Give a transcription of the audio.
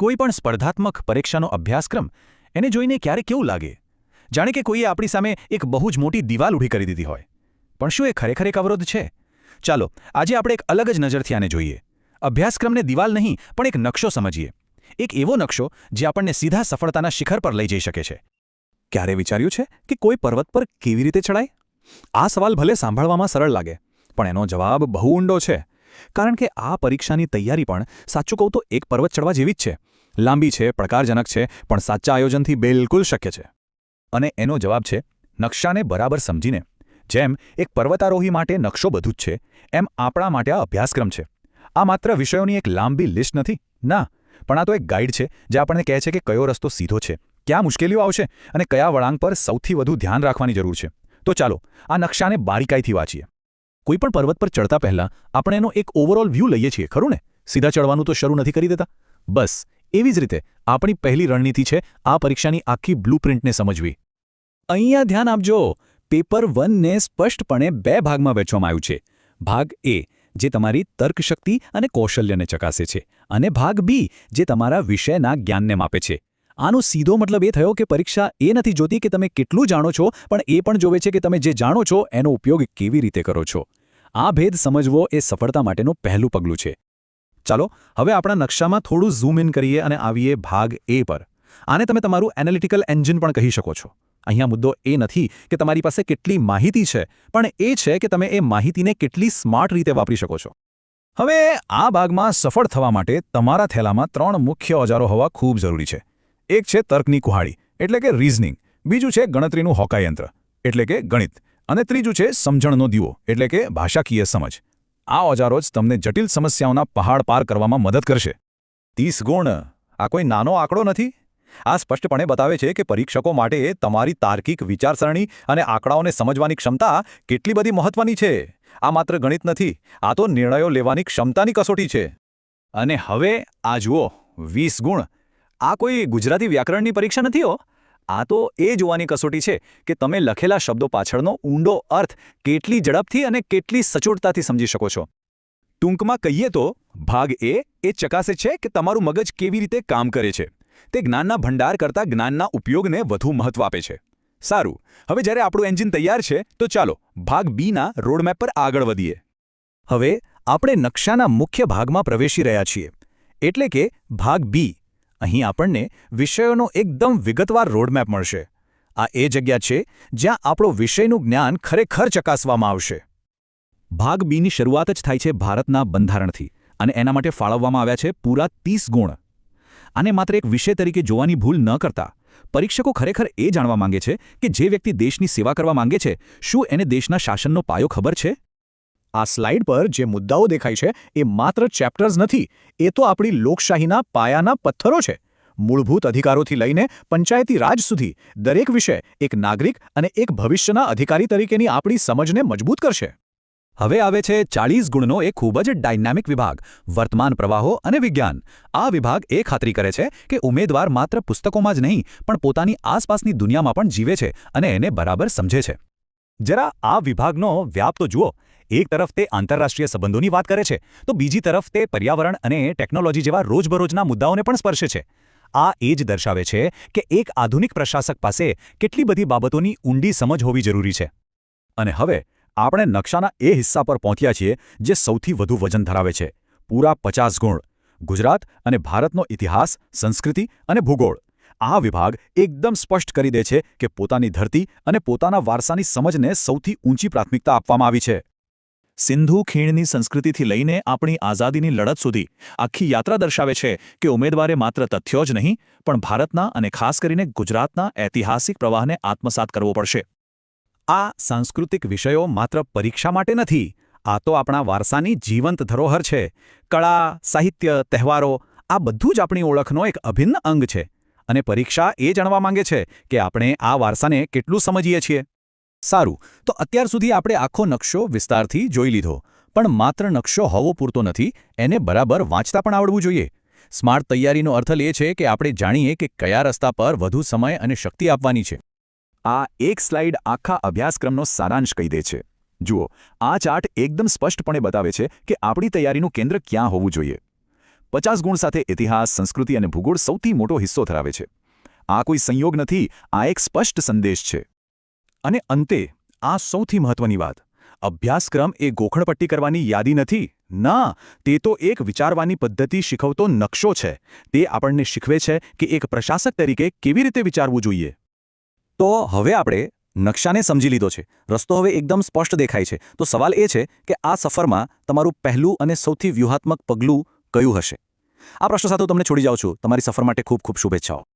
કોઈ પણ સ્પર્ધાત્મક પરીક્ષાનો અભ્યાસક્રમ એને જોઈને ક્યારે કેવું લાગે જાણે કે કોઈએ આપણી સામે એક બહુ જ મોટી દિવાલ ઊભી કરી દીધી હોય. પણ શું એ ખરેખર એક અવરોધ છે? ચાલો આજે આપણે એક અલગ જ નજરથી આને જોઈએ. અભ્યાસક્રમને દિવાલ નહીં પણ એક નકશો સમજીએ. એક એવો નકશો જે આપણને સીધા સફળતાના શિખર પર લઈ જઈ શકે છે. ક્યારે વિચાર્યું છે કે કોઈ પર્વત પર કેવી રીતે ચડાય? આ સવાલ ભલે સાંભળવામાં સરળ લાગે પણ એનો જવાબ બહુ ઊંડો છે. કારણ કે આ પરીક્ષાની તૈયારી પણ સાચું કહું તો એક પર્વત ચડવા જેવી જ છે. લાંબી છે, પડકારજનક છે, પણ સાચા આયોજનથી બિલકુલ શક્ય છે. અને એનો જવાબ છે નકશાને બરાબર સમજીને. જેમ એક પર્વતારોહી માટે નકશો બધું જ છે, એમ આપણા માટે આ અભ્યાસક્રમ છે. આ માત્ર વિષયોની એક લાંબી લિસ્ટ નથી, ના, પણ આ તો એક ગાઈડ છે જે આપણને કહે છે કે કયો રસ્તો સીધો છે, ક્યાં મુશ્કેલીઓ આવશે અને કયા વળાંક પર સૌથી વધુ ધ્યાન રાખવાની જરૂર છે. તો ચાલો આ નકશાને બારીકાઈથી વાંચીએ. કોઈપણ પર્વત પર ચડતા પહેલાં આપણે એનો એક ઓવરઓલ વ્યૂ લઈએ છીએ, ખરું ને? સીધા ચડવાનું તો શરૂ નથી કરી દેતા. બસ એવી જ રીતે આપણી પહેલી રણનીતિ છે આ પરીક્ષાની આખી બ્લુપ્રિન્ટને સમજવી. અહીંયા ધ્યાન આપજો. પેપર 1ને સ્પષ્ટપણે 2 ભાગમાં વહેંચવામાં આવ્યું છે. ભાગ એ જે તમારી તર્કશક્તિ અને કૌશલ્યને ચકાસે છે, અને ભાગ બી જે તમારા વિષયના જ્ઞાનને માપે છે. આનો સીધો મતલબ એ થયો કે પરીક્ષા એ નથી જોતી કે તમે કેટલું જાણો છો, પણ એ પણ જોવે છે કે તમે જે જાણો છો એનો ઉપયોગ કેવી રીતે કરો છો. આ ભેદ સમજવો એ સફળતા માટેનું પહેલું પગલું છે. ચાલો હવે આપણા નકશામાં થોડું ઝૂમ ઇન કરીએ અને આવીએ ભાગ એ પર. આને તમે તમારું એનાલિટિકલ એન્જિન પણ કહી શકો છો. અહીંયા મુદ્દો એ નથી કે તમારી પાસે કેટલી માહિતી છે, પણ એ છે કે તમે એ માહિતીને કેટલી સ્માર્ટ રીતે વાપરી શકો છો. હવે આ ભાગમાં સફળ થવા માટે તમારા થેલામાં 3 મુખ્ય ઓજારો હોવા ખૂબ જરૂરી છે. એક છે તર્કની કુહાડી એટલે કે રીઝનિંગ, બીજું છે ગણતરીનું હોકાયંત્ર એટલે કે ગણિત, અને ત્રીજું છે સમજણનો દીવો એટલે કે ભાષાકીય સમજ. આ ઓજારો જ તમને જટિલ સમસ્યાઓના પહાડ પાર કરવામાં મદદ કરશે. 30 ગુણ આ કોઈ નાનો આંકડો નથી. આ સ્પષ્ટપણે બતાવે છે કે પરીક્ષકો માટે તમારી તાર્કિક વિચારસરણી અને આંકડાઓને સમજવાની ક્ષમતા કેટલી બધી મહત્વની છે. આ માત્ર ગણિત નથી, આ તો નિર્ણયો લેવાની ક્ષમતાની કસોટી છે. અને હવે આ જુઓ 20 ગુણ. આ કોઈ ગુજરાતી વ્યાકરણની પરીક્ષા નથી હો. આ તો એ જોવાની કસોટી છે કે તમે લખેલા શબ્દો પાછળનો ઊંડો અર્થ કેટલી ઝડપથી અને કેટલી સચોટતાથી સમજી શકો છો. ટૂંકમાં કહીએ તો ભાગ એ ચકાસે છે કે તમારું મગજ કેવી રીતે કામ કરે છે. તે જ્ઞાનના ભંડાર કરતાં જ્ઞાનના ઉપયોગને વધુ મહત્વ આપે છે. સારું, હવે જ્યારે આપણું એન્જિન તૈયાર છે તો ચાલો ભાગ બીના રોડમેપ પર આગળ વધીએ. હવે આપણે નકશાના મુખ્ય ભાગમાં પ્રવેશી રહ્યા છીએ, એટલે કે ભાગ બી. અહીં આપણને વિષયોનો એકદમ વિગતવાર રોડમેપ મળશે. આ એ જગ્યા છે જ્યાં આપણો વિષયનું જ્ઞાન ખરેખર ચકાસવામાં આવશે. ભાગ બીની શરૂઆત જ થાય છે ભારતના બંધારણથી, અને એના માટે ફાળવવામાં આવ્યા છે પૂરા 30 ગુણ. આને માત્ર એક વિષય તરીકે જોવાની ભૂલ ન કરતા પરીક્ષકો ખરેખર એ જાણવા માંગે છે કે જે વ્યક્તિ દેશની સેવા કરવા માંગે છે, શું એને દેશના શાસનનો પાયો ખબર છે? આ સ્લાઇડ પર જે મુદ્દાઓ દેખાય છે એ માત્ર ચેપ્ટર્સ નથી, એ તો આપણી લોકશાહીના પાયાના પથ્થરો છે. મૂળભૂત અધિકારોથી લઈને પંચાયતી રાજ સુધી દરેક વિષય એક નાગરિક અને એક ભવિષ્યના અધિકારી તરીકેની આપણી સમજને મજબૂત કરશે. હવે આવે છે 40 ગુણનો એક ખૂબ જ ડાયનામિક વિભાગ, વર્તમાન પ્રવાહો અને વિજ્ઞાન. આ વિભાગ એ ખાતરી કરે છે કે ઉમેદવાર માત્ર પુસ્તકોમાં જ નહીં પણ પોતાની આસપાસની દુનિયામાં પણ જીવે છે અને એને બરાબર સમજે છે. જરા આ વિભાગનો વ્યાપ તો જુઓ. એક તરફ તે આંતરરાષ્ટ્રીય સંબંધોની વાત કરે છે, તો બીજી તરફ તે પર્યાવરણ અને ટેકનોલોજી જેવા રોજબરોજના મુદ્દાઓને પણ સ્પર્શે છે. આ એ જ દર્શાવે છે કે એક આધુનિક પ્રશાસક પાસે કેટલી બધી બાબતોની ઊંડી સમજ હોવી જરૂરી છે. અને હવે આપણે નકશાના એ હિસ્સા પર પહોંચ્યા છીએ જે સૌથી વધુ વજન ધરાવે છે. પૂરા 50 ગુણ. ગુજરાત અને ભારતનો ઇતિહાસ, સંસ્કૃતિ અને ભૂગોળ. આ વિભાગ એકદમ સ્પષ્ટ કરી દે છે કે પોતાની ધરતી અને પોતાના વારસાની સમજને સૌથી ઊંચી પ્રાથમિકતા આપવામાં આવી છે. સિંધુ ખીણની સંસ્કૃતિથી લઈને આપણી આઝાદીની લડત સુધી આખી યાત્રા દર્શાવે છે કે ઉમેદવારે માત્ર તથ્યો જ નહીં પણ ભારતના અને ખાસ કરીને ગુજરાતના ઐતિહાસિક પ્રવાહને આત્મસાત કરવો પડશે. આ સાંસ્કૃતિક વિષયો માત્ર પરીક્ષા માટે નથી, આ તો આપણા વારસાની જીવંત ધરોહર છે. કળા, સાહિત્ય, તહેવારો આ બધું જ આપણી ઓળખનો એક અભિન્ન અંગ છે. અને પરીક્ષા એ જાણવા માંગે છે કે આપણે આ વારસાને કેટલું સમજીએ છીએ. સારું, તો અત્યાર સુધી આપણે આખો નકશો વિસ્તારથી જોઈ લીધો, પણ માત્ર નકશો હોવો પૂરતો નથી, એને બરાબર વાંચતા પણ આવડવું જોઈએ. સ્માર્ટ તૈયારીનો અર્થ એ છે કે આપણે જાણીએ કે કયા રસ્તા પર વધુ સમય અને શક્તિ આપવાની છે. આ એક સ્લાઇડ આખા અભ્યાસક્રમનો સારાંશ કહી દે છે. જુઓ, આ ચાર્ટ એકદમ સ્પષ્ટપણે બતાવે છે કે આપણી તૈયારીનું કેન્દ્ર ક્યાં હોવું જોઈએ. 50 ગુણ સાથે ઇતિહાસ, સંસ્કૃતિ અને ભૂગોળ સૌથી મોટો હિસ્સો ધરાવે છે. આ કોઈ સંયોગ નથી, આ એક સ્પષ્ટ સંદેશ છે. અને અંતે આ સૌથી મહત્વની વાત, અભ્યાસક્રમ એ ગોખણપટ્ટી કરવાની યાદી નથી. ના, તે તો એક વિચારવાની પદ્ધતિ શીખવતો નકશો છે. તે આપણને શીખવે છે કે એક પ્રશાસક તરીકે કેવી રીતે વિચારવું જોઈએ. તો હવે આપણે નકશાને સમજી લીધો છે, રસ્તો હવે એકદમ સ્પષ્ટ દેખાય છે. તો સવાલ એ છે કે આ સફરમાં તમારું પહેલું અને સૌથી વ્યૂહાત્મક પગલું કયું હશે? આ પ્રશ્ન સાથે તમને છોડી જાઉં છું. તમારી સફર માટે ખૂબ ખૂબ શુભેચ્છાઓ.